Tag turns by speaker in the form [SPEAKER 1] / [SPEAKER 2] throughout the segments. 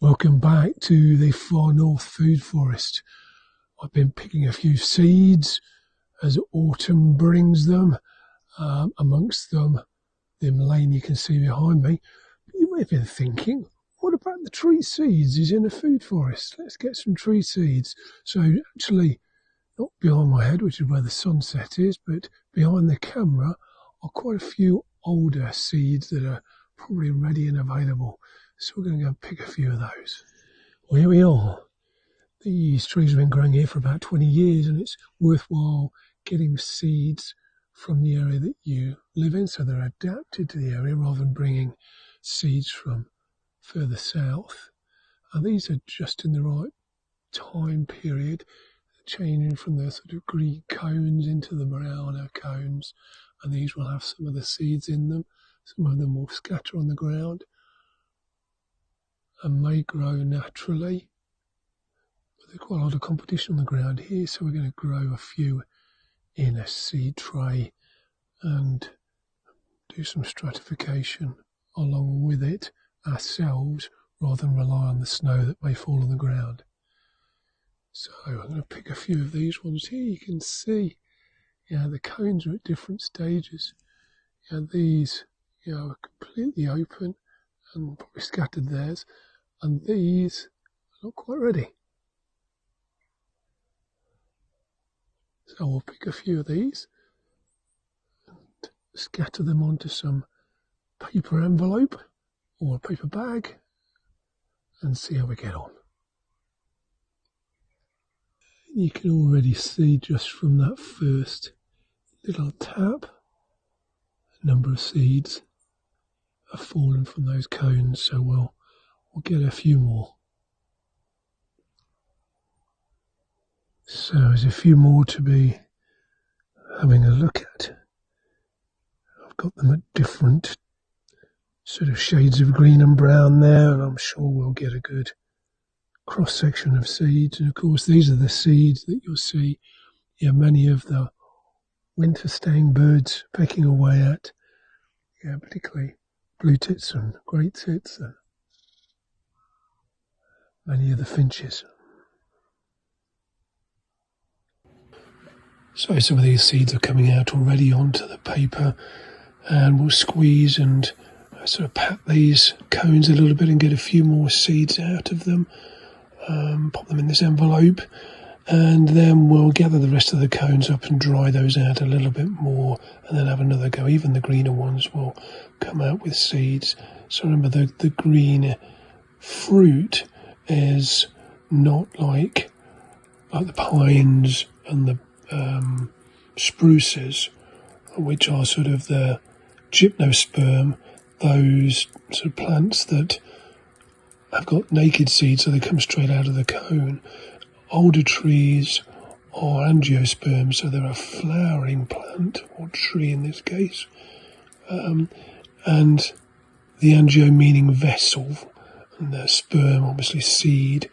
[SPEAKER 1] Welcome back to the far north food forest. I've been picking a few seeds as autumn brings them, amongst them the lane you can see behind me. But you may have been thinking, what about the tree seeds? He's in a food forest. Let's get some tree seeds. So actually, not behind my head, which is where the sunset is, but behind the camera are quite a few older seeds that are probably ready and available. So we're going to go and pick a few of those. Well, here we are. These trees have been growing here for about 20 years, and it's worthwhile getting seeds from the area that you live in, so they're adapted to the area rather than bringing seeds from further south. And these are just in the right time period, changing from the sort of green cones into the browner cones, and these will have some of the seeds in them. Some of them will scatter on the ground and may grow naturally. But there's quite a lot of competition on the ground here, so we're going to grow a few in a seed tray and do some stratification along with it ourselves, rather than rely on the snow that may fall on the ground. So I'm going to pick a few of these ones here. You can see, the cones are at different stages. These, are completely open and probably scattered theirs, and these are not quite ready. So we'll pick a few of these and scatter them onto some paper envelope or a paper bag and see how we get on. You can already see just from that first little tap, a number of seeds have fallen from those cones, so we'll get a few more. So there's a few more to be having a look at. I've got them at different sort of shades of green and brown there, and I'm sure we'll get a good cross-section of seeds. And of course these are the seeds that you'll see many of the winter-staying birds pecking away at, particularly blue tits and great tits and many of the finches. So some of these seeds are coming out already onto the paper, and we'll squeeze and sort of pat these cones a little bit and get a few more seeds out of them. Pop them in this envelope, and then we'll gather the rest of the cones up and dry those out a little bit more, and then have another go. Even the greener ones will come out with seeds. So remember, the green fruit is not like the pines and the spruces, which are sort of the gymnosperm, those sort of plants that have got naked seeds, so they come straight out of the cone. Older trees are angiosperms, so they're a flowering plant, or tree in this case. And the angio meaning vessel, and the sperm obviously seed.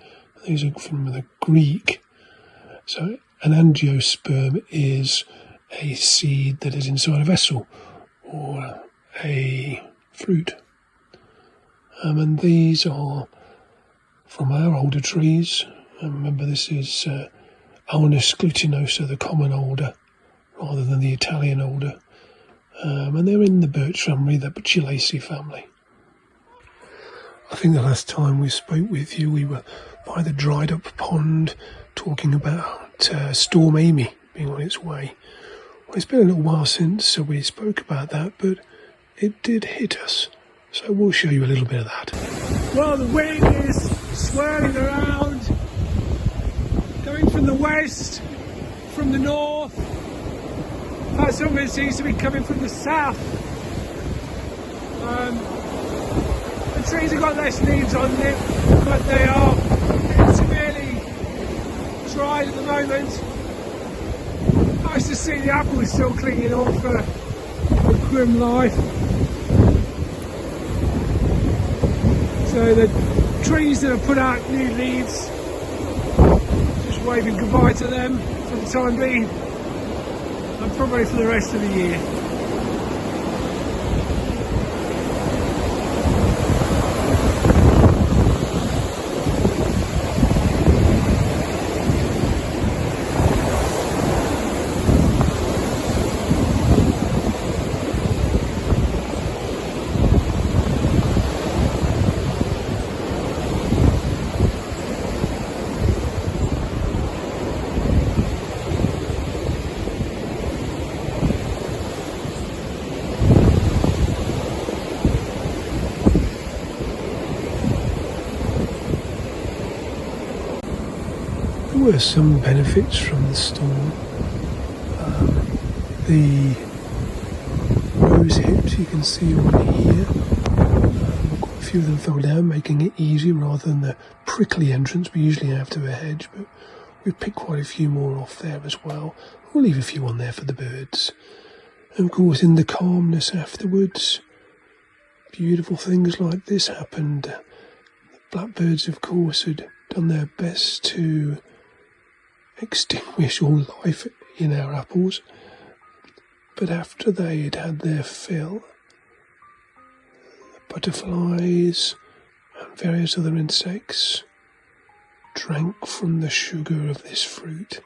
[SPEAKER 1] These are from the Greek. So an angiosperm is a seed that is inside a vessel, or a fruit. And these are from our older trees. Remember, this is Alnus glutinosa, the common alder, rather than the Italian alder. And they're in the birch family, the Bacillacea family. I think the last time we spoke with you, we were by the dried up pond talking about Storm Amy being on its way. Well, it's been a little while since we spoke about that, but it did hit us. So we'll show you a little bit of that. Well, the wind is swirling around, going from the west, from the north, but some of it seems to be coming from the south. The trees have got less leaves on them, but they are severely dried at the moment. Nice to see the apples still clinging on for grim life. So the trees that have put out new leaves, just waving goodbye to them for the time being, and probably for the rest of the year. There were some benefits from the storm. The rose hips you can see already here. Quite a few of them fell down, making it easy rather than the prickly entrance we usually have to a hedge, but we've picked quite a few more off there as well. We'll leave a few on there for the birds. And of course, in the calmness afterwards, beautiful things like this happened. The blackbirds, of course, had done their best to extinguish all life in our apples, but after they had had their fill, the butterflies and various other insects drank from the sugar of this fruit.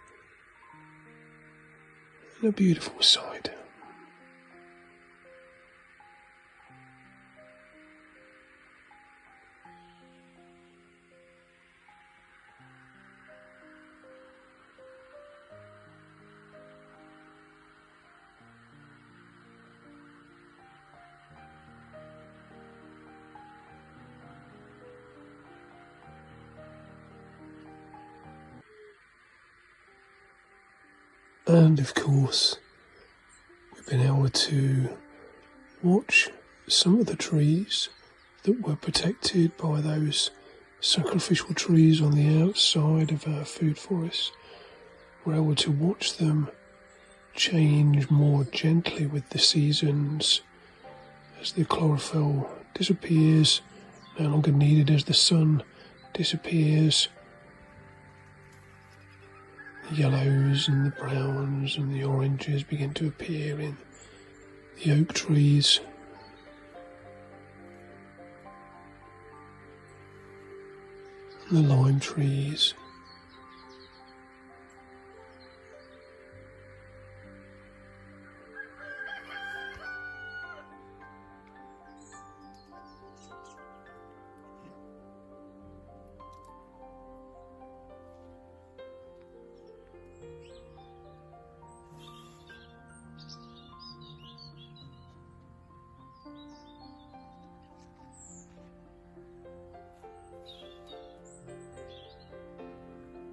[SPEAKER 1] And a beautiful sight. And of course, we've been able to watch some of the trees that were protected by those sacrificial trees on the outside of our food forest. We're able to watch them change more gently with the seasons as the chlorophyll disappears, no longer needed as the sun disappears. The yellows and the browns and the oranges begin to appear in the oak trees. And the lime trees.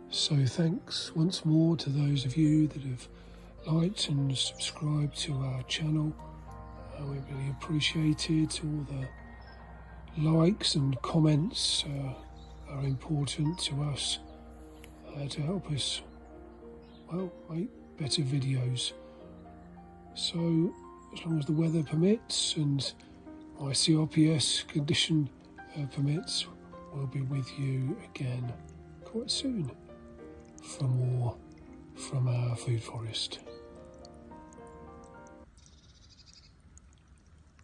[SPEAKER 1] So thanks once more to those of you that have liked and subscribed to our channel. We really appreciate it. All the likes and comments are important to us to help us, well, make better videos. So as long as the weather permits and my CRPS condition permits, we'll be with you again quite soon for more from our food forest.